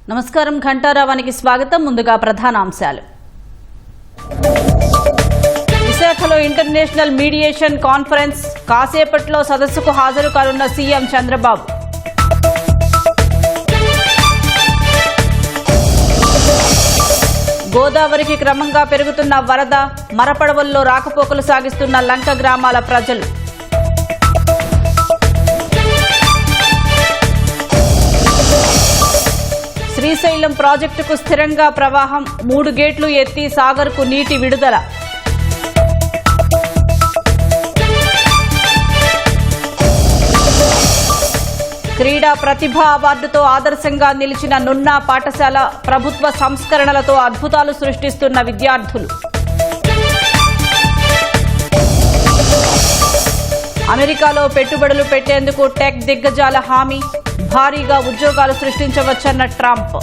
నమస్కారం ఘంటారావానికి స్వాగతం. ముందుగా ప్రధానాంశాలు. విశాఖలో ఇంటర్నేషనల్ మీడియేషన్ కాన్ఫరెన్స్ కాసేపట్లో సదస్సుకు హాజరు కానున్న సీఎం చంద్రబాబు. గోదావరికి క్రమంగా పెరుగుతున్న వరద, మరపడవల్లో రాకపోకలు సాగిస్తున్న లంక గ్రామాల ప్రజలు. శ్రీశైలం ప్రాజెక్టుకు స్థిరంగా ప్రవాహం, 3 గేట్లు ఎత్తి సాగర్కు నీటి విడుదల. క్రీడా ప్రతిభా అవార్డుతో ఆదర్శంగా నిలిచిన నున్నా పాఠశాల, ప్రభుత్వ సంస్కరణలతో అద్భుతాలు సృష్టిస్తున్న విద్యార్థులు. అమెరికాలో పెట్టుబడులు పెట్టేందుకు టెక్ దిగ్గజాల హామీ, భారీగా ఉద్యోగాలు సృష్టించవచ్చన్న ట్రంప్.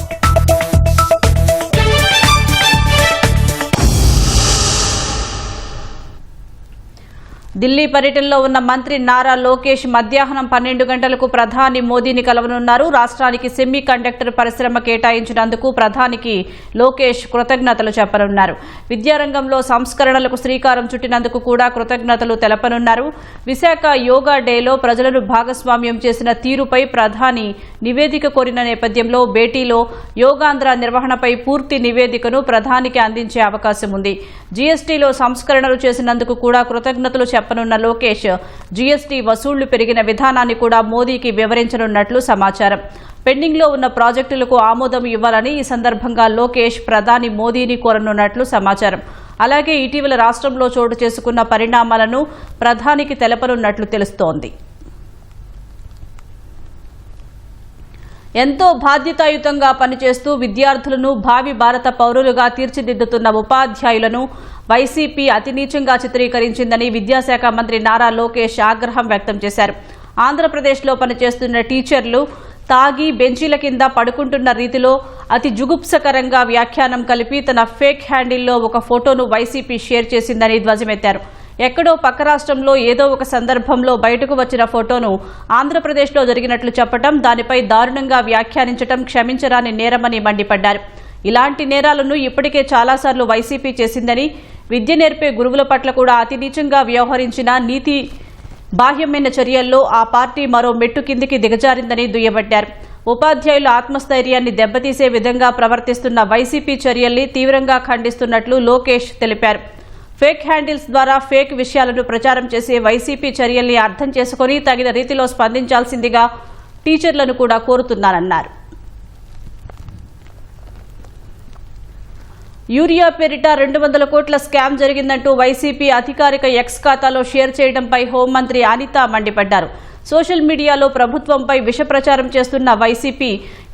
ఢిల్లీ పర్యటనలో ఉన్న మంత్రి నారా లోకేష్ మధ్యాహ్నం 12 గంటలకు ప్రధాని మోదీని కలవనున్నారు. రాష్ట్రానికి సెమీ కండక్టర్ పరిశ్రమ కేటాయించినందుకు ప్రధానికి లోకేష్ కృతజ్ఞతలు చెప్పనున్నారు. విద్యారంగంలో సంస్కరణలకు శ్రీకారం చుట్టినందుకు కూడా కృతజ్ఞతలు తెలపనున్నారు. విశాఖ యోగా డేలో ప్రజలను భాగస్వామ్యం చేసిన తీరుపై ప్రధాని నివేదిక కోరిన నేపథ్యంలో భేటీలో యోగాంధ్ర నిర్వహణపై పూర్తి నివేదికను ప్రధానికి అందించే అవకాశం ఉంది. జీఎస్టీలో సంస్కరణలు చేసినందుకు కూడా కృతజ్ఞతలు చెప్పనున్న లోకేష్ జీఎస్టీ వసూళ్లు పెరిగిన విధానాన్ని కూడా మోదీకి వివరించనున్నట్లు సమాచారం. పెండింగ్లో ఉన్న ప్రాజెక్టులకు ఆమోదం ఇవ్వాలని ఈ సందర్భంగా లోకేష్ ప్రధాని మోదీని కోరనున్నట్లు సమాచారం. అలాగే ఇటీవల రాష్ట్రంలో చోటు చేసుకున్న పరిణామాలను ప్రధానికి తెలపనున్నట్లు తెలుస్తోంది. ఎంతో బాధ్యతాయుతంగా పనిచేస్తూ విద్యార్థులను భావి భారత పౌరులుగా తీర్చిదిద్దుతున్న ఉపాధ్యాయులను వైసీపీ అతి నీచంగా చిత్రీకరించిందని విద్యాశాఖ మంత్రి నారా లోకేష్ ఆగ్రహం వ్యక్తం చేశారు. ఆంధ్రప్రదేశ్లో పనిచేస్తున్న టీచర్లు తాగి బెంచీల కింద పడుకుంటున్న రీతిలో అతి జుగుప్సకరంగా వ్యాఖ్యానం కలిపి తన ఫేక్ హ్యాండిల్లో ఒక ఫోటోను వైసీపీ షేర్ చేసిందని ధ్వజమెత్తారు. ఎక్కడో పక్క రాష్ట్రంలో ఏదో ఒక సందర్భంలో బయటకు వచ్చిన ఫోటోను ఆంధ్రప్రదేశ్లో జరిగినట్లు చెప్పడం, దానిపై దారుణంగా వ్యాఖ్యానించడం క్షమించరాని నేరమని మండిపడ్డారు. ఇలాంటి నేరాలను ఇప్పటికే చాలాసార్లు వైసీపీ చేసిందని, విద్య నేర్పే గురువుల పట్ల కూడా అతి నీచంగా వ్యవహరించిన నీతి బాహ్యమైన చర్యల్లో ఆ పార్టీ మరో మెట్టు కిందికి దిగజారిందని దుయ్యబట్టారు. ఉపాధ్యాయుల ఆత్మస్థైర్యాన్ని దెబ్బతీసే విధంగా ప్రవర్తిస్తున్న వైసీపీ చర్యల్ని తీవ్రంగా ఖండిస్తున్నట్లు లోకేష్ తెలిపారు. ఫేక్ హ్యాండిల్స్ ద్వారా ఫేక్ విషయాలను ప్రచారం చేసే వైసీపీ చర్యల్ని అర్థం చేసుకుని తగిన రీతిలో స్పందించాల్సిందిగా టీచర్లను కూడా కోరుతున్నారన్నారు. యూరియా పేరిట 200 కోట్ల స్కామ్ జరిగిందంటూ వైసీపీ అధికారిక ఎక్స్ ఖాతాలో షేర్ చేయడంపై హోంమంత్రి అనిత మండిపడ్డారు. సోషల్ మీడియాలో ప్రభుత్వంపై విష ప్రచారం చేస్తున్న వైసీపీ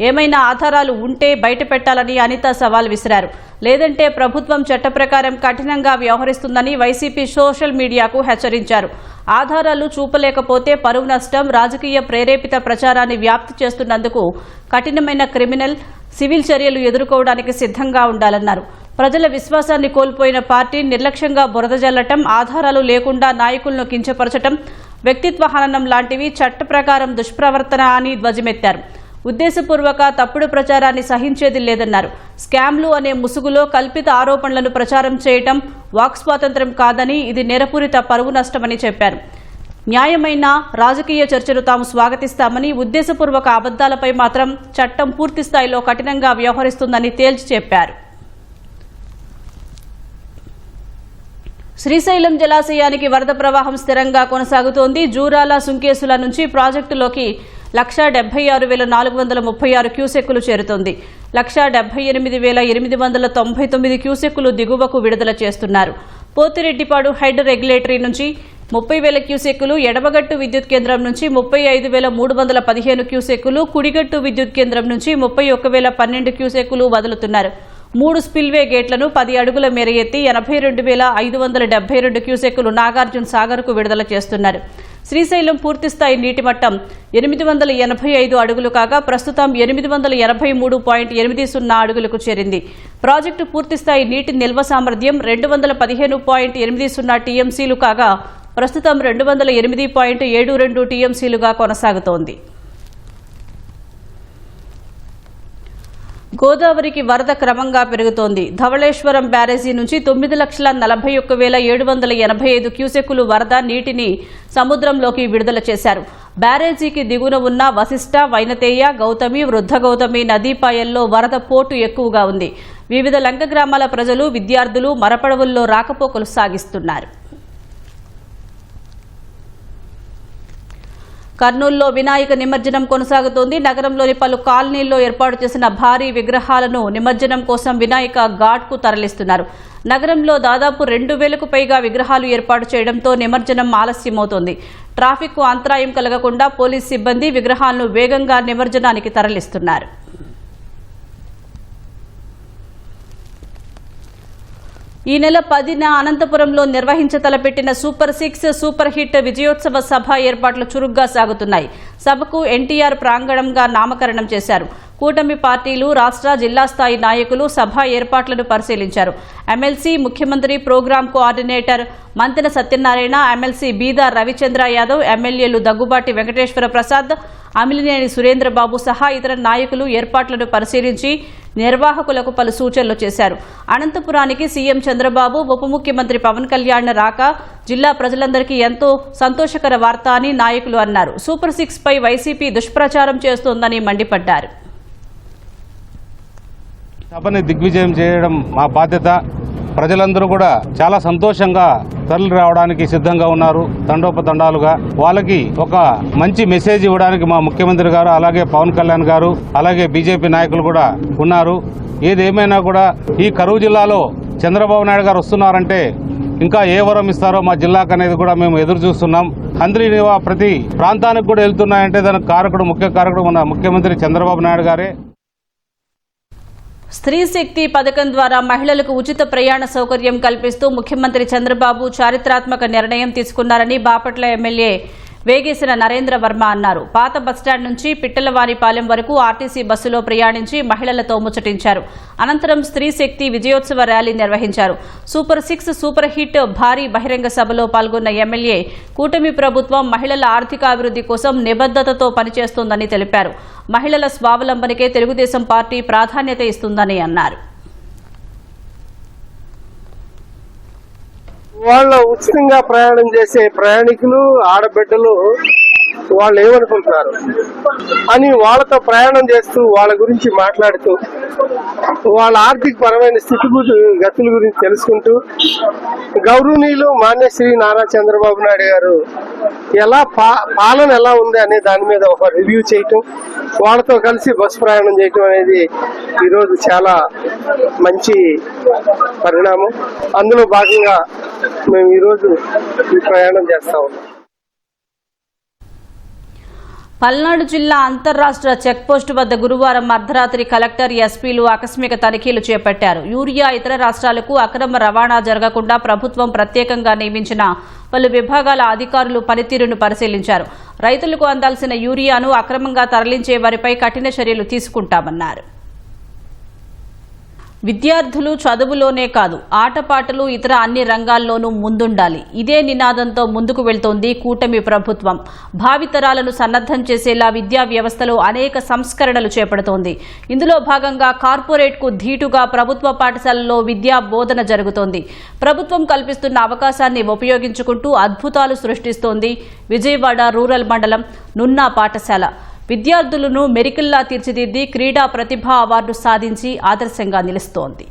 ఏమైనా ఆధారాలు ఉంటే బయటపెట్టాలని అనిత సవాల్ విసిరారు. లేదంటే ప్రభుత్వం చట్ట ప్రకారం కఠినంగా వ్యవహరిస్తుందని వైసీపీ సోషల్ మీడియాకు హెచ్చరించారు. ఆధారాలు చూపలేకపోతే పరువు నష్టం, రాజకీయ ప్రేరేపిత ప్రచారాన్ని వ్యాప్తి చేస్తున్నందుకు కఠినమైన క్రిమినల్, సివిల్ చర్యలు ఎదుర్కోవడానికి సిద్ధంగా ఉండాలన్నారు. ప్రజల విశ్వాసాన్ని కోల్పోయిన పార్టీ నిర్లక్ష్యంగా బురద జల్లటం, ఆధారాలు లేకుండా నాయకులను కించపరచటం, వ్యక్తిత్వ హననం లాంటివి చట్ట ప్రకారం దుష్ప్రవర్తన అని ధ్వజమెత్తారు. ఉద్దేశపూర్వక తప్పుడు ప్రచారాన్ని సహించేది లేదన్నారు. స్కామ్లు అనే ముసుగులో కల్పిత ఆరోపణలను ప్రచారం చేయటం వాక్ స్వాతంత్ర్యం కాదని, ఇది నేరపూరిత పరువు నష్టమని చెప్పారు. న్యాయమైన రాజకీయ చర్చను తాము స్వాగతిస్తామని, ఉద్దేశపూర్వక అబద్దాలపై మాత్రం చట్టం పూర్తి స్థాయిలో కఠినంగా వ్యవహరిస్తుందని తేల్చి చెప్పారు. శ్రీశైలం జలాశయానికి వరద ప్రవాహం స్థిరంగా కొనసాగుతోంది. జూరాల, సుంకేసుల నుంచి ప్రాజెక్టులోకి 176,436 క్యూసెక్కులు చేరుతోంది. 178,899 క్యూసెక్కులు దిగువకు విడుదల చేస్తున్నారు. పోతిరెడ్డిపాడు హెడ్ రెగ్యులేటరీ నుంచి 30,000 క్యూసెక్కులు, ఎడమగట్టు విద్యుత్ కేంద్రం నుంచి 35,315 క్యూసెక్కులు, కుడిగట్టు విద్యుత్ కేంద్రం నుంచి 31,012 క్యూసెక్కులు వదులుతున్నారు. 3 స్పిల్వే గేట్లను 10 అడుగుల మేర ఎత్తి 82,572 క్యూసెక్కులు నాగార్జున సాగర్కు విడుదల చేస్తున్నారు. శ్రీశైలం పూర్తిస్థాయి నీటి మట్టం 885 అడుగులు కాగా ప్రస్తుతం 883.80 అడుగులకు చేరింది. ప్రాజెక్టు పూర్తిస్థాయి నీటి నిల్వ సామర్థ్యం 215.80 టీఎంసీలు కాగా ప్రస్తుతం 208.72 టీఎంసీలుగా కొనసాగుతోంది. గోదావరికి వరద క్రమంగా పెరుగుతోంది. ధవళేశ్వరం బ్యారేజీ నుంచి 9,41,785 క్యూసెక్కులు వరద నీటిని సముద్రంలోకి విడుదల చేశారు. బ్యారేజీకి దిగువన ఉన్న వశిష్ట, వైనతేయ, గౌతమి, వృద్ధ గౌతమి నదీపాయల్లో వరద పోటు ఎక్కువగా ఉంది. వివిధ లంక గ్రామాల ప్రజలు, విద్యార్థులు మరపడవుల్లో రాకపోకలు సాగిస్తున్నారు. కర్నూలులో వినాయక నిమజ్జనం కొనసాగుతోంది. నగరంలోని పలు కాలనీల్లో ఏర్పాటు చేసిన భారీ విగ్రహాలను నిమజ్జనం కోసం వినాయక ఘాట్కు తరలిస్తున్నారు. నగరంలో దాదాపు 2,000కు పైగా విగ్రహాలు ఏర్పాటు చేయడంతో నిమజ్జనం ఆలస్యమవుతోంది. ట్రాఫిక్కు అంతరాయం కలగకుండా పోలీస్ సిబ్బంది విగ్రహాలను వేగంగా నిమజ్జనానికి తరలిస్తున్నారు. ఈ నెల 10న అనంతపురంలో నిర్వహించతలపెట్టిన సూపర్ 6 సూపర్ హిట్ విజయోత్సవ సభ ఏర్పాట్లు చురుగ్గా సాగుతున్నాయి. సభకు ఎన్టీఆర్ ప్రాంగణంగా నామకరణం చేశారు. కూటమి పార్టీలు, రాష్ట్ర, జిల్లా స్థాయి నాయకులు సభ ఏర్పాట్లను పరిశీలించారు. ఎమ్మెల్సీ, ముఖ్యమంత్రి program coordinator Mantena Satyanarayana, MLC Beeda Ravichandra Yadav, ఎమ్మెల్యేలు దగ్గుబాటి వెంకటేశ్వర ప్రసాద్, అమిలినేని సురేంద్రబాబు సహా ఇతర నాయకులు ఏర్పాట్లను పరిశీలించి నిర్వాహకులకు పలు సూచనలు చేశారు. అనంతపురానికి సీఎం చంద్రబాబు, ఉప ముఖ్యమంత్రి పవన్ కళ్యాణ్ రాక జిల్లా ప్రజలందరికీ ఎంతో సంతోషకర వార్త అని నాయకులు అన్నారు. సూపర్ 6 పై వైసీపీ దుష్ప్రచారం చేస్తోందని మండిపడ్డారు. సభని దిగ్విజయం చేయడం మా బాధ్యత. ప్రజలందరూ కూడా చాలా సంతోషంగా తరలి రావడానికి సిద్ధంగా ఉన్నారు. తండోపతండాలుగా వాళ్ళకి ఒక మంచి మెసేజ్ ఇవ్వడానికి మా ముఖ్యమంత్రి గారు, అలాగే పవన్ కళ్యాణ్ గారు, అలాగే బీజేపీ నాయకులు కూడా ఉన్నారు. ఏదేమైనా కూడా ఈ కరూరు జిల్లాలో చంద్రబాబు నాయుడు గారు వస్తున్నారంటే ఇంకా ఏ వరం ఇస్తారో మా జిల్లాకు అనేది కూడా మేము ఎదురు చూస్తున్నాం. హంద్రీనివా ప్రతి ప్రాంతానికి కూడా వెళ్తున్నాయంటే దానికి కారకుడు, ముఖ్య కారకుడు మన ముఖ్యమంత్రి చంద్రబాబు నాయుడు గారే. స్త్రీ శక్తి పథకం ద్వారా మహిళలకు ఉచిత ప్రయాణ సౌకర్యం కల్పిస్తూ ముఖ్యమంత్రి చంద్రబాబు చారిత్రాత్మక నిర్ణయం తీసుకున్నారని బాపట్ల ఎమ్మెల్యే వేగేసిన నరేంద్ర వర్మ అన్నారు. పాత బస్టాండ్ నుంచి పిట్టలవారిపాలెం వరకు ఆర్టీసీ బస్సులో ప్రయాణించి మహిళలతో ముచ్చటించారు. అనంతరం స్త్రీ శక్తి విజయోత్సవ ర్యాలీ నిర్వహించారు. సూపర్ 6 సూపర్ హిట్ భారీ బహిరంగ సభలో పాల్గొన్న ఎమ్మెల్యే కూటమి ప్రభుత్వం మహిళల ఆర్థికాభివృద్ధి కోసం నిబద్ధతతో పనిచేస్తోందని తెలిపారు. మహిళల స్వావలంబనకే తెలుగుదేశం పార్టీ ప్రాధాన్యత ఇస్తుందని అన్నారు. వాళ్ళ ఉచితంగా ప్రయాణం చేసే ప్రయాణికులు, ఆడబిడ్డలు వాళ్ళు ఏమనుకుంటున్నారు అని వాళ్ళతో ప్రయాణం చేస్తూ వాళ్ళ గురించి మాట్లాడుతూ వాళ్ళ ఆర్థిక పరమైన స్థితిగతుల గురించి తెలుసుకుంటూ గౌరవనీయులు మాన్యశ్రీ నారా చంద్రబాబు నాయుడు గారు ఎలా పాలన ఎలా ఉంది అనే దాని మీద ఒక రివ్యూ చేయటం, వాళ్ళతో కలిసి బస్సు ప్రయాణం చేయటం అనేది ఈరోజు చాలా మంచి పరిణామం. అందులో భాగంగా మేము ఈరోజు ఈ ప్రయాణం చేస్తా ఉన్నాం. పల్నాడు జిల్లా అంతర్రాష్ట్ర చెక్పోస్టు వద్ద గురువారం అర్ధరాత్రి కలెక్టర్, ఎస్పీలు ఆకస్మిక తనిఖీలు చేపట్టారు. యూరియా ఇతర రాష్ట్రాలకు అక్రమ రవాణా జరగకుండా ప్రభుత్వం ప్రత్యేకంగా నియమించిన పలు విభాగాల అధికారులు పనితీరును పరిశీలించారు. రైతులకు అందాల్సిన యూరియాను అక్రమంగా తరలించే వారిపై కఠిన చర్యలు తీసుకుంటామన్నారు. విద్యార్థులు చదువులోనే కాదు, ఆటపాటలు, ఇతర అన్ని రంగాల్లోనూ ముందుండాలి. ఇదే నినాదంతో ముందుకు వెళ్తోంది కూటమి ప్రభుత్వం. భావితరాలను సన్నద్దం చేసేలా విద్యా వ్యవస్థలో అనేక సంస్కరణలు చేపడుతోంది. ఇందులో భాగంగా కార్పొరేట్కు ధీటుగా ప్రభుత్వ పాఠశాలల్లో విద్యా బోధన జరుగుతోంది. ప్రభుత్వం కల్పిస్తున్న అవకాశాన్ని ఉపయోగించుకుంటూ అద్భుతాలు సృష్టిస్తోంది విజయవాడ రూరల్ మండలం నున్నా పాఠశాల. విద్యార్థులను మెరికల్లా తీర్చిదిద్ది క్రీడా ప్రతిభా అవార్డు సాధించి ఆదర్శంగా నిలుస్తోంది.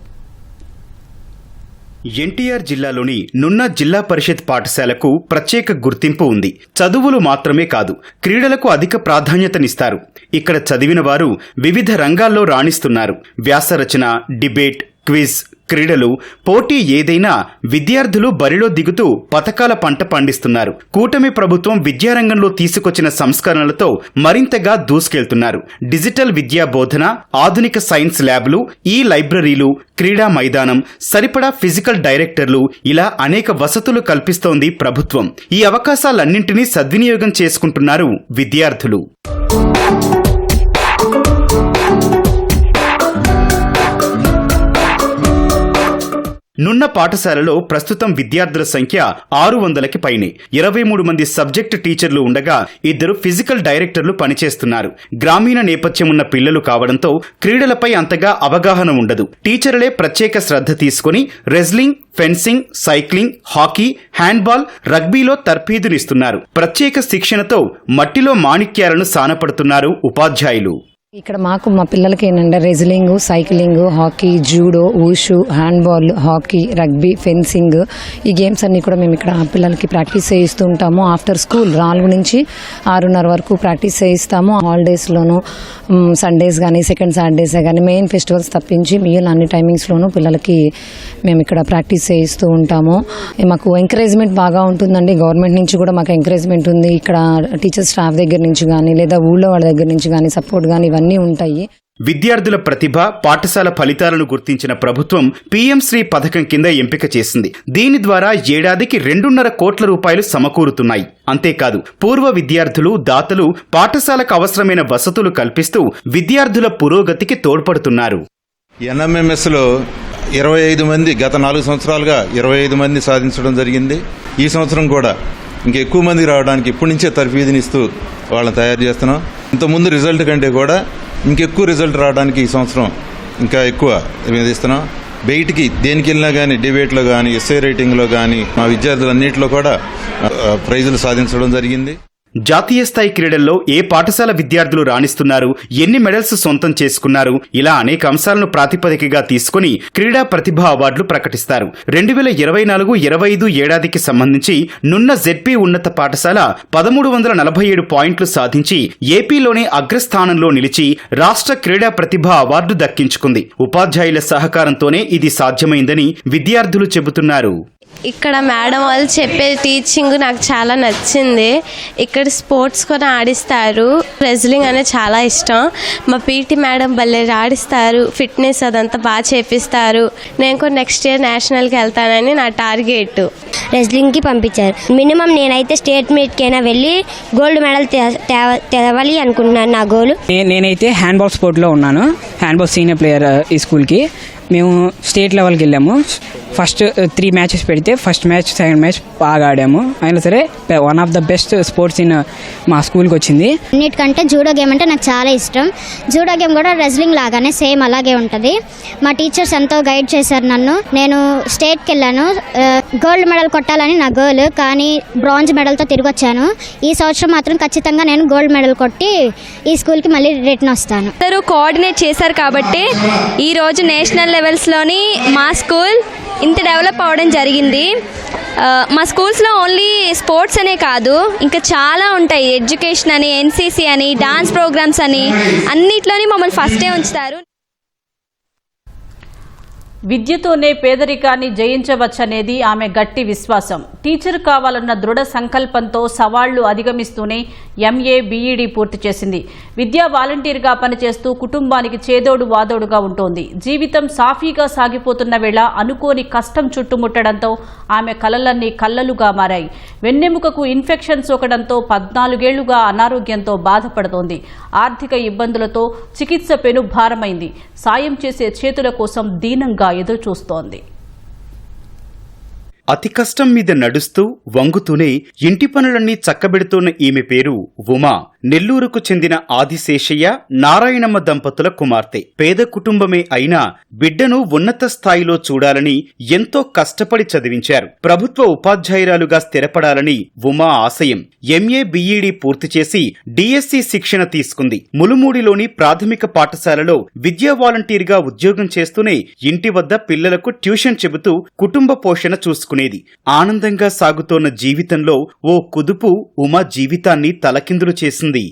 ఎన్టీఆర్ జిల్లాలోని నున్న జిల్లా పరిషత్ పాఠశాలకు ప్రత్యేక గుర్తింపు ఉంది. చదువులు మాత్రమే కాదు, క్రీడలకు అధిక ప్రాధాన్యతనిస్తారు. ఇక్కడ చదివిన వారు వివిధ రంగాల్లో రాణిస్తున్నారు. వ్యాసరచన, డిబేట్, క్విజ్, క్రీడలు, పోటీ ఏదైనా విద్యార్థులు బరిలో దిగుతూ పతకాల పంట పండిస్తున్నారు. కూటమి ప్రభుత్వం విద్యారంగంలో తీసుకొచ్చిన సంస్కరణలతో మరింతగా దూసుకెళ్తున్నారు. డిజిటల్ విద్యా బోధన, ఆధునిక సైన్స్ ల్యాబ్లు, ఈ లైబ్రరీలు, క్రీడా మైదానం, సరిపడా ఫిజికల్ డైరెక్టర్లు, ఇలా అనేక వసతులు కల్పిస్తోంది ప్రభుత్వం. ఈ అవకాశాలన్నింటినీ సద్వినియోగం చేసుకుంటున్నారు విద్యార్థులు. నున్న పాఠశాలలో ప్రస్తుతం విద్యార్థుల సంఖ్య 600కి పైనే. 23 మంది సబ్జెక్ట్ టీచర్లు ఉండగా 2 ఫిజికల్ డైరెక్టర్లు పనిచేస్తున్నారు. గ్రామీణ నేపథ్యం ఉన్న పిల్లలు కావడంతో క్రీడలపై అంతగా అవగాహన ఉండదు. టీచర్లే ప్రత్యేక శ్రద్ధ తీసుకుని wrestling, fencing, cycling, hockey, handball, రగ్బీలో తర్ఫీదునిస్తున్నారు. ప్రత్యేక శిక్షణతో మట్టిలో మాణిక్యాలను సానపడుతున్నారు ఉపాధ్యాయులు. ఇక్కడ మా పిల్లలకి ఏంటంటే wrestling, cycling, hockey, judo, wushu, handball, hockey, rugby, fencing ఈ గేమ్స్ అన్ని కూడా మేము ఇక్కడ పిల్లలకి ప్రాక్టీస్ చేయిస్తూ ఉంటాము. ఆఫ్టర్ స్కూల్ 4 నుంచి 6:30 వరకు ప్రాక్టీస్ చేయిస్తాము. హాలిడేస్లోను, సండేస్ కానీ, సెకండ్ సాటర్డేస్ కానీ, మెయిన్ ఫెస్టివల్స్ తప్పించి మిగిలిన అన్ని టైమింగ్స్లోనూ పిల్లలకి మేము ఇక్కడ ప్రాక్టీస్ చేయిస్తూ ఉంటాము. మాకు ఎంకరేజ్మెంట్ బాగా ఉంటుందండి. గవర్నమెంట్ నుంచి కూడా మాకు ఎంకరేజ్మెంట్ ఉంది. ఇక్కడ టీచర్ స్టాఫ్ దగ్గర నుంచి కానీ, లేదా ఊళ్ళో వాళ్ళ దగ్గర నుంచి కానీ సపోర్ట్ కానీ ఇవన్నీ ఉంటాయి. విద్యార్థుల ప్రతిభ, పాఠశాల ఫలితాలను గుర్తించిన ప్రభుత్వం పీఎం శ్రీ పథకం కింద ఎంపిక చేసింది. దీని ద్వారా ఏడాదికి 2.5 కోట్ల రూపాయలు సమకూరుతున్నాయి. అంతేకాదు పూర్వ విద్యార్థులు, దాతలు పాఠశాలకు అవసరమైన వసతులు కల్పిస్తూ విద్యార్థుల పురోగతికి తోడ్పడుతున్నారు. ఎన్ఎంఎంఎస్లో 25 మంది గత 4 సంవత్సరాలుగా 25 మంది సాధించడం జరిగింది. ఈ సంవత్సరం కూడా ఇంకెక్కువ మంది రావడానికి ఇప్పటి నుంచే తర్ఫీదునిస్తూ వాళ్ళని తయారు చేస్తున్నాం. ఇంతకుముందు రిజల్ట్ కంటే కూడా ఇంకెక్కువ రిజల్ట్ రావడానికి ఈ సంవత్సరం ఇంకా ఎక్కువ ఇస్తున్నాం. బయటికి దేనికి వెళ్ళినా కానీ, డిబేట్లో కానీ, ఎస్ఏ రైటింగ్లో కానీ మా విద్యార్థులన్నింటిలో కూడా ప్రైజులు సాధించడం జరిగింది. జాతీయ స్థాయి క్రీడల్లో ఏ పాఠశాల విద్యార్థులు రాణిస్తున్నారు, ఎన్ని మెడల్స్ సొంతం చేసుకున్నారు, ఇలా అనేక అంశాలను ప్రాతిపదికగా తీసుకుని క్రీడా ప్రతిభా అవార్డులు ప్రకటిస్తారు. 2024-25 ఏడాదికి సంబంధించి నున్న జెడ్పీ ఉన్నత పాఠశాల 1347 పాయింట్లు సాధించి ఏపీలోనే అగ్రస్థానంలో నిలిచి రాష్ట్ర క్రీడా ప్రతిభా అవార్డు దక్కించుకుంది. ఉపాధ్యాయుల సహకారంతోనే ఇది సాధ్యమైందని విద్యార్థులు చెబుతున్నారు. ఇక్కడ మేడం వాళ్ళు చెప్పే టీచింగ్ నాకు చాలా నచ్చింది. ఇక్కడ స్పోర్ట్స్ కూడా ఆడిస్తారు. రెజ్లింగ్ అనేది చాలా ఇష్టం. మా పీటీ మేడం భలే ఆడిస్తారు. ఫిట్నెస్ అదంతా బాగా చేపిస్తారు. నేను కూడా నెక్స్ట్ ఇయర్ నేషనల్కి వెళ్తానని నా టార్గెట్. రెజ్లింగ్కి పంపించారు. మినిమం నేనైతే స్టేట్ మీట్కైనా వెళ్ళి గోల్డ్ మెడల్ తేవాలి అనుకుంటున్నాను. నా గోల్. నేనైతే హ్యాండ్బాల్ స్పోర్ట్లో ఉన్నాను. హ్యాండ్బాల్ సీనియర్ ప్లేయర్ ఈ స్కూల్కి. మేము స్టేట్ లెవెల్కి వెళ్ళాము. ఫస్ట్ 3 మ్యాచెస్ పెడితే ఫస్ట్ మ్యాచ్, సెకండ్ మ్యాచ్ బాగా ఆడాము. అయినా సరే one of the best sports in మా స్కూల్కి వచ్చింది. అన్నిటికంటే జూడో గేమ్ అంటే నాకు చాలా ఇష్టం. జూడో గేమ్ కూడా రెజ్లింగ్ లాగానే సేమ్ అలాగే ఉంటుంది. మా టీచర్స్ ఎంతో గైడ్ చేశారు నన్ను. నేను స్టేట్కి వెళ్ళాను. గోల్డ్ మెడల్ కొట్టాలని నా గోల్, కానీ బ్రాంజ్ మెడల్తో తిరిగి వచ్చాను. ఈ సంవత్సరం మాత్రం ఖచ్చితంగా నేను గోల్డ్ మెడల్ కొట్టి ఈ స్కూల్కి మళ్ళీ రిటర్న్ వస్తాను. అందరూ కోఆర్డినేట్ చేశారు కాబట్టి ఈరోజు నేషనల్ లెవెల్స్లోని మా స్కూల్ ఇంత డెవలప్ అవ్వడం జరిగింది. మా స్కూల్స్లో ఓన్లీ స్పోర్ట్స్ అనే కాదు, ఇంకా చాలా ఉంటాయి. ఎడ్యుకేషన్ అని, ఎన్సీసీ అని, డాన్స్ ప్రోగ్రామ్స్ అని అన్నిట్లోని మమ్మల్ని ఫస్టే ఉంచుతారు. విద్యతోనే పేదరికాన్ని జయించవచ్చనేది ఆమె గట్టి విశ్వాసం. టీచర్ కావాలన్న దృఢ సంకల్పంతో సవాళ్లు అధిగమిస్తూనే ఎంఏ, బీఈడీ పూర్తి చేసింది. విద్యా వాలంటీర్గా పనిచేస్తూ కుటుంబానికి చేదోడు వాదోడుగా ఉంటోంది. జీవితం సాఫీగా సాగిపోతున్న వేళ అనుకోని కష్టం చుట్టుముట్టడంతో ఆమె కలలన్నీ కల్లలుగా మారాయి. వెన్నెముకకు ఇన్ఫెక్షన్ సోకడంతో 14 ఏళ్లుగా అనారోగ్యంతో బాధపడుతోంది. ఆర్థిక ఇబ్బందులతో చికిత్స పెనుభారమైంది. సాయం చేసే చేతుల కోసం దీనంగా ఎదురుచూస్తోంది. అతి కష్టం మీద నడుస్తూ వంగుతూనే ఇంటి పనులన్నీ చక్కబెడుతున్న ఈమె పేరు ఉమా. నెల్లూరుకు చెందిన ఆదిశేషయ్య, నారాయణమ్మ దంపతుల కుమార్తె. పేద కుటుంబమే అయినా బిడ్డను ఉన్నత స్థాయిలో చూడాలని ఎంతో కష్టపడి చదివించారు. ప్రభుత్వ ఉపాధ్యాయురాలుగా స్థిరపడాలని ఉమా ఆశయం. ఎంఏ, బీఈడీ పూర్తి చేసి డిఎస్సి శిక్షణ తీసుకుంది. ములుమూడిలోని ప్రాథమిక పాఠశాలలో విద్యా వాలంటీర్గా ఉద్యోగం చేస్తూనే ఇంటి వద్ద పిల్లలకు ట్యూషన్ చెబుతూ కుటుంబ పోషణ చూసుకుంది. ఆనందంగా సాగుతోన్న జీవితంలో ఓ కుదుపు ఉమా జీవితాన్ని తలకిందులు చేసింది.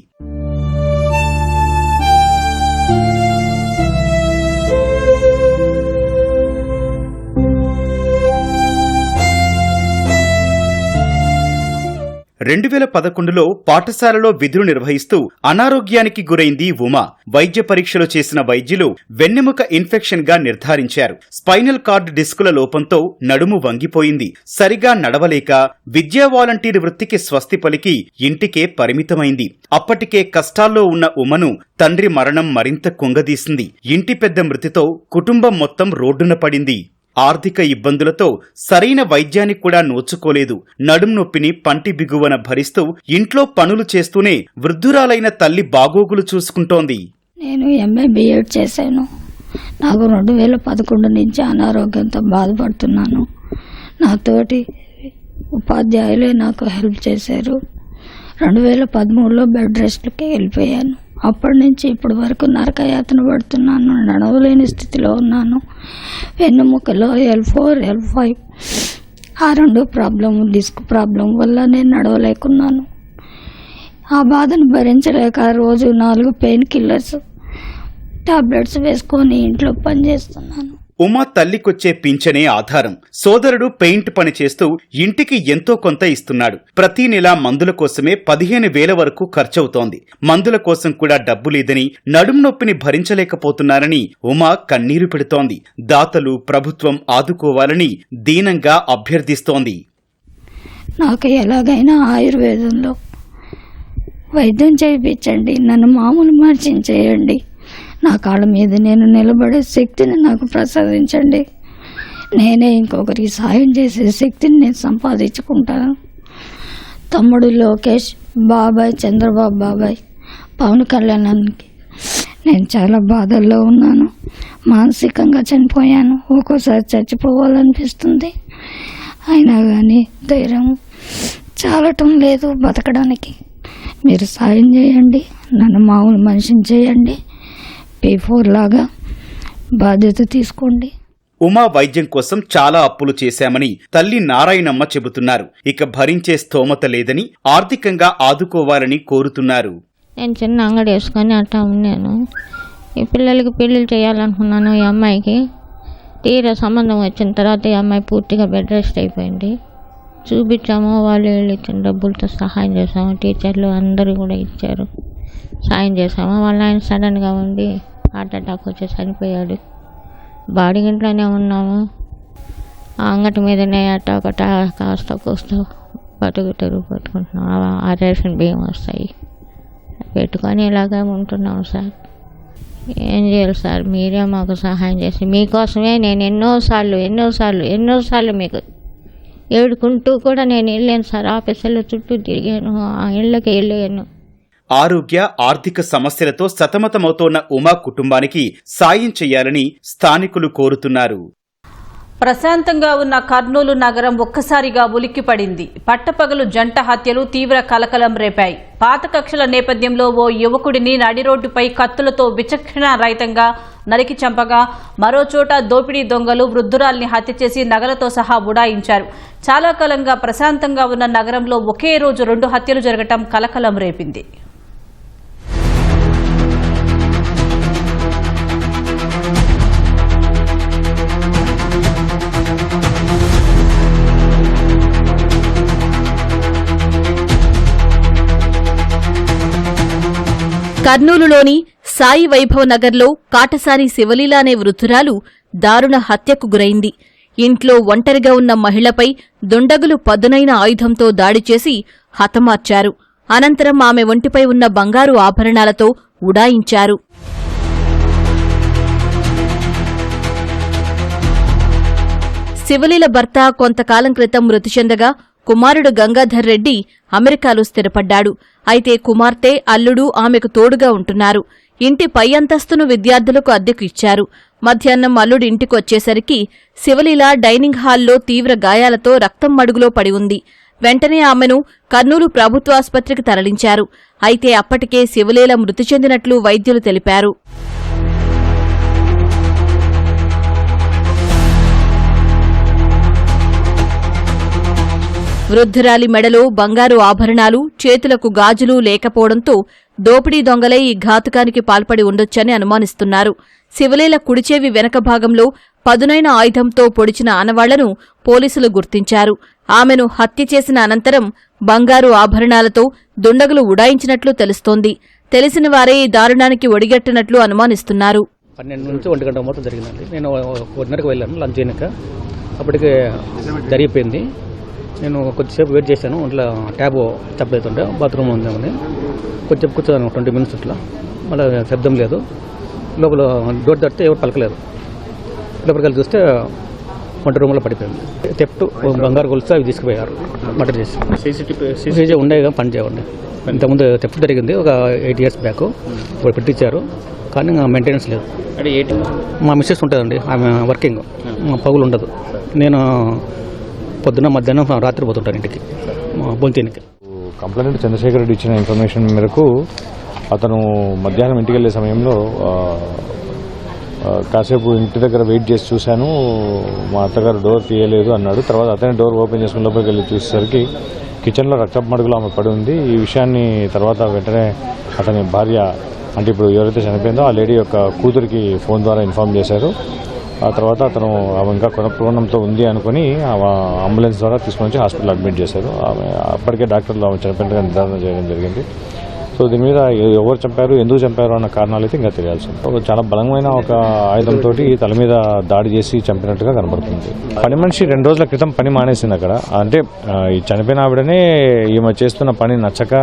రెండు 2011లో పాఠశాలలో విధులు నిర్వహిస్తూ అనారోగ్యానికి గురైంది ఉమా. వైద్య పరీక్షలు చేసిన వైద్యులు వెన్నెముక ఇన్ఫెక్షన్ గా నిర్ధారించారు. స్పైనల్ కార్డ్ డిస్కుల లోపంతో నడుము వంగిపోయింది. సరిగా నడవలేక విద్యా వాలంటీర్ వృత్తికి స్వస్తి పలికి ఇంటికే పరిమితమైంది. అప్పటికే కష్టాల్లో ఉన్న ఉమను తండ్రి మరణం మరింత కుంగదీసింది. ఇంటి పెద్ద మృతితో కుటుంబం మొత్తం రోడ్డున పడింది. ఆర్థిక ఇబ్బందులతో సరైన వైద్యానికి కూడా నోచుకోలేదు. నడుం నొప్పిని పంటి బిగువన భరిస్తూ ఇంట్లో పనులు చేస్తూనే వృద్ధురాలైన తల్లి బాగోగులు చూసుకుంటోంది. నేను ఎంఏ బిఎడ్ చేశాను. నాకు 2011 నుంచి అనారోగ్యంతో బాధపడుతున్నాను. నాతోటి ఉపాధ్యాయులే నాకు హెల్ప్ చేశారు. 2013లో బెడ్ రెస్ట్కి వెళ్ళిపోయాను. అప్పటి నుంచి ఇప్పటి వరకు నరకయాతన పడుతున్నాను. నడవలేని స్థితిలో ఉన్నాను. వెన్నుముకలో L4, L5 ఆ 2 ప్రాబ్లం, డిస్క్ ప్రాబ్లం వల్ల నేను నడవలేకున్నాను. ఆ బాధను భరించలేక రోజు 4 పెయిన్ కిల్లర్స్ టాబ్లెట్స్ వేసుకొని ఇంట్లో పనిచేస్తున్నాను. ఉమా తల్లికొచ్చే పింఛనే ఆధారం. సోదరుడు పెయింట్ పని చేస్తూ ఇంటికి ఎంతో కొంత ఇస్తున్నాడు. ప్రతి నెల మందుల కోసమే 15,000 వరకు ఖర్చవుతోంది. మందుల కోసం కూడా డబ్బు లేదని, నడుం నొప్పిని భరించలేకపోతున్నారని ఉమా కన్నీరు పెడుతోంది. దాతలు, ప్రభుత్వం ఆదుకోవాలని దీనంగా అభ్యర్థిస్తోంది. నాకు ఎలాగైనా ఆయుర్వేదంలో వైద్యం చేయించండి. నన్ను మామూలు మనిషిని చేయండి. నా కాళ్ళ మీద నేను నిలబడే శక్తిని నాకు ప్రసాదించండి. నేనే ఇంకొకరికి సాయం చేసే శక్తిని నేను సంపాదించుకుంటాను. తమ్ముడు లోకేష్, బాబాయ్, చంద్రబాబు బాబాయ్, పవన్ కళ్యాణానికి నేను చాలా బాధల్లో ఉన్నాను. మానసికంగా చనిపోయాను. ఒక్కోసారి చచ్చిపోవాలనిపిస్తుంది. అయినా కానీ ధైర్యం చాలటం లేదు బతకడానికి. మీరు సాయం చేయండి. నన్ను మామూలు మనిషిని చేయండి. P4 లాగా బాధ్యత తీసుకోండి. ఉమా వైద్యం కోసం చాలా అప్పులు చేశామని తల్లి నారాయణమ్మ చెబుతున్నారు. ఇక భరించే స్తోమత లేదని, ఆర్థికంగా ఆదుకోవాలని కోరుతున్నారు. నేను చిన్న అంగడి వేసుకొని అట్టా ఉన్నాను. ఈ పిల్లలకి పెళ్ళిళ్ళు చేయాలనుకున్నాను. ఈ అమ్మాయికి తీరా సంబంధం వచ్చిన తర్వాత ఈ అమ్మాయి పూర్తిగా బెడ్ రెస్ట్ అయిపోయింది. చూపించాము, వాళ్ళు ఇచ్చిన డబ్బులతో సహాయం చేసాము. టీచర్లు అందరూ కూడా ఇచ్చారు, సాయం చేసాము. వాళ్ళ ఆయన సడన్గా ఉండి హార్ట్ అటాక్ వచ్చి చనిపోయాడు. బాడిగింట్లోనే ఉన్నాము. ఆ అంగటి మీదనే అట్టా కాస్త కోస్తా బతుకుతారు పట్టుకుంటున్నాం. ఆ రేషన్ బియ్యం వస్తాయి పెట్టుకొని ఇలాగే ఉంటున్నాము సార్. ఏం చేయాలి సార్, మీరే మాకు సహాయం చేసి, మీకోసమే నేను ఎన్నోసార్లు మీకు ఏడుకుంటూ కూడా నేను వెళ్ళాను సార్. ఆఫీసులో చుట్టూ తిరిగాను, ఆ ఇళ్ళకి వెళ్ళాను. ఆరోగ్య, ఆర్థిక సమస్యలతో సతమతమవుతోన్న ఉమా కుటుంబానికి సాయం చేయాలని స్థానికులు కోరుతున్నారు. ప్రశాంతంగా ఉన్న కర్నూలు నగరం ఒక్కసారిగా ఉలిక్కిపడింది. పట్టపగలు జంట హత్యలు తీవ్ర కలకలం రేపాయి. పాత కక్షల నేపథ్యంలో ఓ యువకుడిని నడి రోడ్డుపై కత్తులతో విచక్షణారహితంగా నరికి చంపగా, మరోచోట దోపిడీ దొంగలు వృద్ధురాల్ని హత్య చేసి నగలతో సహా ఉడాయించారు. చాలా కాలంగా ప్రశాంతంగా ఉన్న నగరంలో ఒకే రోజు 2 హత్యలు జరగటం కలకలం రేపింది. కర్నూలులోని సాయి వైభవ్ నగర్లో కాటసాని శివలీల అనే వృద్ధురాలు దారుణ హత్యకు గురైంది. ఇంట్లో ఒంటరిగా ఉన్న మహిళపై దుండగులు పదునైన ఆయుధంతో దాడి చేసి హతమార్చారు. అనంతరం ఆమె ఒంటిపై ఉన్న బంగారు ఆభరణాలతో ఉడాయించారు. శివలీల భర్త కొంతకాలం క్రితం మృతి చెందగా కుమారుడు గంగాధర్ రెడ్డి అమెరికాలో స్థిరపడ్డాడు. అయితే కుమార్తె, అల్లుడు ఆమెకు తోడుగా ఉంటున్నారు. ఇంటి పై అంతస్తును విద్యార్థులకు అద్దెకు ఇచ్చారు. మధ్యాహ్నం అల్లుడు ఇంటికొచ్చేసరికి శివలీల డైనింగ్ హాల్లో తీవ్ర గాయాలతో రక్తం మడుగులో పడి ఉంది. వెంటనే ఆమెను కర్నూలు ప్రభుత్వాసుపత్రికి తరలించారు. అయితే అప్పటికే శివలీల మృతి చెందినట్లు వైద్యులు తెలిపారు. వృద్ధురాలి మెడలో బంగారు ఆభరణాలు, చేతులకు గాజులు లేకపోవడంతో దోపిడీ దొంగలే ఈ ఘాతుకానికి పాల్పడి ఉండొచ్చని అనుమానిస్తున్నారు. శివలీల కుడిచేవి వెనక భాగంలో పదునైన ఆయుధంతో పొడిచిన ఆనవాళ్లను పోలీసులు గుర్తించారు. ఆమెను హత్య చేసిన అనంతరం బంగారు ఆభరణాలతో దుండగులు ఉడాయించినట్లు తెలుస్తోంది. తెలిసిన వారే ఈ దారుణానికి ఒడిగట్టినట్లు అనుమానిస్తున్నారు. 12 నుంచి 1 గంట మొత్తం జరిగిందండి. నేను 1:30కు వెళ్ళాను లంచ్ చేయక. అప్పటికే జరిగిపోయింది. నేను కొద్దిసేపు వెయిట్ చేశాను. ఒంట్లో ట్యాబ్ చెప్పేస్తుంటే బాత్రూమ్ ఉందేమని కొంచెం కూర్చోను 20 మినిట్స్ ఇట్లా. మళ్ళీ శబ్దం లేదు. లోపల డోర్ తడితే ఎవరు పలకలేదు. లోపలికి వెళ్ళి చూస్తే వంట రూమ్లో పడిపోయింది. థెఫ్ట్ బంగారు గొలుసు అవి తీసుకుపోయారు, మర్డర్ చేసి. సీసీటీవీ ఉండేగా పని చేయండి. ఇంతకుముందు థెఫ్ట్ జరిగింది ఒక 8 years బ్యాక్, ఇప్పుడు పెట్టించారు కానీ మెయింటెనెన్స్ లేదు. మా మిస్సెస్ ఉంటుందండి, ఆమె వర్కింగ్, పగులు ఉండదు. నేను పొద్దున్న మధ్యాహ్నం రాత్రి పోతుంటాను ఇంటికి బొంతినికి. కంప్లైంట్ చంద్రశేఖర్ రెడ్డి ఇచ్చిన ఇన్ఫర్మేషన్ మేరకు అతను మధ్యాహ్నం ఇంటికి వెళ్ళే సమయంలో కాసేపు ఇంటి దగ్గర వెయిట్ చేసి చూశాను, మా అత్తగారు డోర్ తీయలేదు అన్నాడు. తర్వాత అతనే డోర్ ఓపెన్ చేసుకుని లోపలికి వెళ్ళి చూసేసరికి కిచెన్లో రక్తపు మడుగులో ఆమె పడి ఉంది. ఈ విషయాన్ని తర్వాత వెంటనే అతని భార్య, అంటే ఇప్పుడు ఎవరైతే చనిపోయిందో ఆ లేడీ యొక్క కూతురికి ఫోన్ ద్వారా ఇన్ఫార్మ్ చేశారు. ఆ తర్వాత అతను ఆమె ఇంకా కొనప్రోణంతో ఉంది అనుకుని అంబులెన్స్ ద్వారా తీసుకొని వచ్చి హాస్పిటల్ అడ్మిట్ చేశారు. ఆమె అప్పటికే డాక్టర్లు ఆమె చనిపోయినట్టుగా నిర్ధారణ చేయడం జరిగింది. సో దీని మీద ఎవరు చంపారు, ఎందుకు చంపారు అన్న కారణాలు అయితే ఇంకా తెలియాల్సి ఉంది. చాలా బలమైన ఒక ఆయుధంతో తల మీద దాడి చేసి చంపినట్టుగా కనబడుతుంది. పని మనిషి 2 రోజుల క్రితం పని మానేసింది అక్కడ. అంటే ఈ చనిపోయిన ఆవిడనే ఈమె చేస్తున్న పని నచ్చక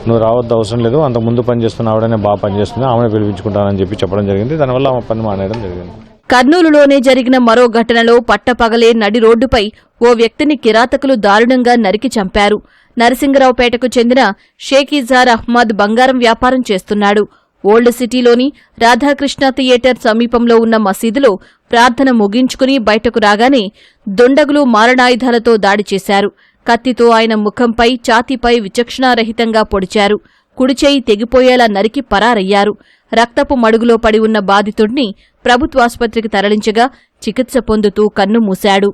నువ్వు రావద్దు అవసరం లేదు, అంతకుముందు పని చేస్తున్న ఆవిడనే బాగా పనిచేస్తుంది, ఆమెను పిలిపించుకుంటానని చెప్పడం జరిగింది. దానివల్ల ఆమె పని మానేయడం జరిగింది. కర్నూలులోనే జరిగిన మరో ఘటనలో పట్టపగలే నడి రోడ్డుపై ఓ వ్యక్తిని కిరాతకులు దారుణంగా నరికి చంపారు. నరసింగరావుపేటకు చెందిన షేఖీజార్ అహ్మద్ బంగారం వ్యాపారం చేస్తున్నాడు. ఓల్డ్ సిటీలోని రాధాకృష్ణ థియేటర్ సమీపంలో ఉన్న మసీదులో ప్రార్థన ముగించుకుని బయటకు రాగానే దుండగులు మారణాయుధాలతో దాడి చేశారు. కత్తితో ఆయన ముఖంపై, ఛాతీపై విచక్షణారహితంగా పొడిచారు. కుడిచేయి తెగిపోయేలా నరికి పరారయ్యారు. రక్తపు మడుగులో పడి ఉన్న బాధితుడిని ప్రభుత్వాసుపత్రికి తరలించగా చికిత్స పొందుతూ కన్ను మూశాడు.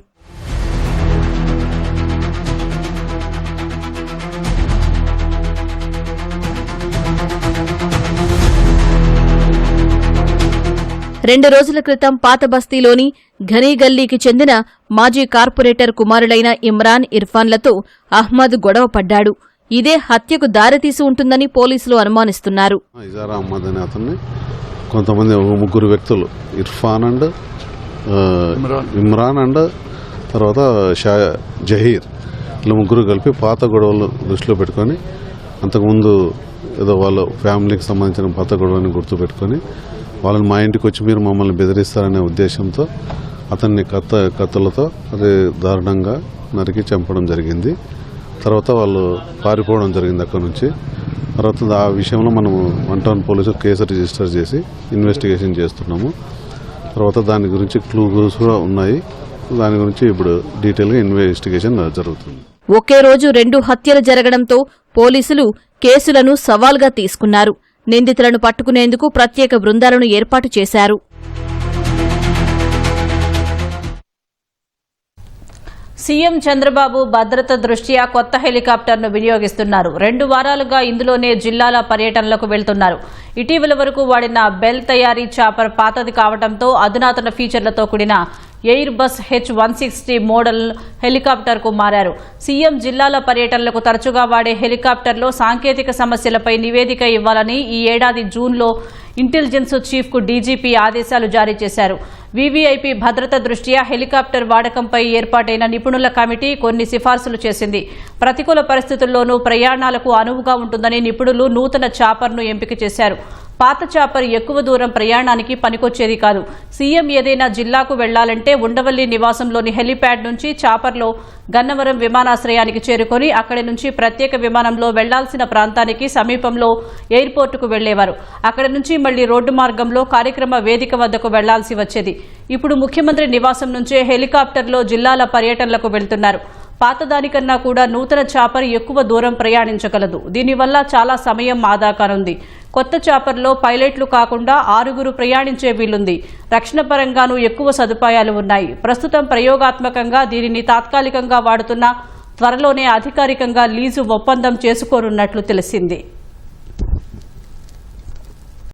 రెండు రోజుల క్రితం పాత బస్తీలోని ఘనీగల్లీకి చెందిన మాజీ కార్పొరేటర్ కుమారులైన ఇమ్రాన్, ఇర్ఫాన్లతో అహ్మద్ గొడవ పడ్డాడు. ఇదే హత్యకు దారితీసి ఉంటుందని పోలీసులు అనుమానిస్తున్నారు. ఇజారా అహ్మద్ అనే అతన్ని కొంతమంది 3 వ్యక్తులు, ఇర్ఫాన్ అండ్ ఇమ్రాన్ అండ్ తర్వాత జహీర్, ఇలా 3 కలిపి పాత గొడవలు దృష్టిలో పెట్టుకొని, అంతకుముందు ఏదో వాళ్ళ ఫ్యామిలీకి సంబంధించిన పాత గొడవని గుర్తుపెట్టుకొని వాళ్ళని మా ఇంటికి వచ్చి మీరు మమ్మల్ని బెదిరిస్తారనే ఉద్దేశంతో అతన్ని కత్తులతో అదే దారుణంగా నరికి చంపడం జరిగింది. తర్వాత వాళ్ళు పారిపోవడం జరిగింది అక్కడ నుంచి. తర్వాత ఆ విషయంలో మనము 1 టౌన్ పోలీసులు కేసు రిజిస్టర్ చేసి ఇన్వెస్టిగేషన్ చేస్తున్నాము. తర్వాత దాని గురించి క్లూస్ కూడా ఉన్నాయి. దాని గురించి ఇప్పుడు డీటెయిల్గా ఇన్వెస్టిగేషన్ జరుగుతుంది. ఒకే రోజు 2 హత్యలు జరగడంతో పోలీసులు కేసులను సవాల్గా తీసుకున్నారు. నిందితులను పట్టుకునేందుకు ప్రత్యేక బృందాలను ఏర్పాటు చేశారు. సీఎం చంద్రబాబు భద్రత దృష్ట్యా కొత్త హెలికాప్టర్ను వినియోగిస్తున్నారు. 2 వారాలుగా ఇందులోనే జిల్లాల పర్యటనలకు వెళ్తున్నారు. ఇటీవల వరకు వాడిన బెల్ తయారీ చాపర్ పాతది కావడంతో అధునాతన ఫీచర్లతో కూడిన ఎయిర్ బస్ H-160 మోడల్ హెలికాప్టర్కు మారారు. సీఎం జిల్లాల పర్యటనలకు తరచుగా వాడే హెలికాప్టర్లో సాంకేతిక సమస్యలపై నివేదిక ఇవ్వాలని ఈ ఏడాది జూన్లో ఇంటెలిజెన్స్ చీఫ్కు డీజీపీ ఆదేశాలు జారీ చేశారు. వీవీఐపీ భద్రత దృష్ట్యా హెలికాప్టర్ వాడకంపై ఏర్పాటైన నిపుణుల కమిటీ కొన్ని సిఫార్సులు చేసింది. ప్రతికూల పరిస్థితుల్లోనూ ప్రయాణాలకు అనువుగా ఉంటుందని నిపుణులు నూతన చాపర్ను ఎంపిక చేశారు. పాత చాపర్ ఎక్కువ దూరం ప్రయాణానికి పనికొచ్చేది కాదు. సీఎం ఏదైనా జిల్లాకు వెళ్లాలంటే ఉండవల్లి నివాసంలోని హెలిప్యాడ్ నుంచి చాపర్లో గన్నవరం విమానాశ్రయానికి చేరుకొని అక్కడి నుంచి ప్రత్యేక విమానంలో వెళ్లాల్సిన ప్రాంతానికి సమీపంలో ఎయిర్పోర్టుకు వెళ్లేవారు. అక్కడి నుంచి మళ్లీ రోడ్డు మార్గంలో కార్యక్రమ వేదిక వద్దకు వెళ్లాల్సి వచ్చేది. ఇప్పుడు ముఖ్యమంత్రి నివాసం నుంచే హెలికాప్టర్లో జిల్లాల పర్యటనలకు వెళ్తున్నారు. పాతదానికన్నా కూడా నూతన చాపర్ ఎక్కువ దూరం ప్రయాణించగలదు. దీనివల్ల చాలా సమయం ఆదా కానుంది. కొత్త చాపర్లో పైలట్లు కాకుండా 6 ప్రయాణించే వీలుంది. రక్షణ పరంగానూ ఎక్కువ సదుపాయాలు ఉన్నాయి. ప్రస్తుతం ప్రయోగాత్మకంగా దీనిని తాత్కాలికంగా వాడుతున్నా త్వరలోనే అధికారికంగా లీజు ఒప్పందం చేసుకోనున్నట్లు తెలిసింది.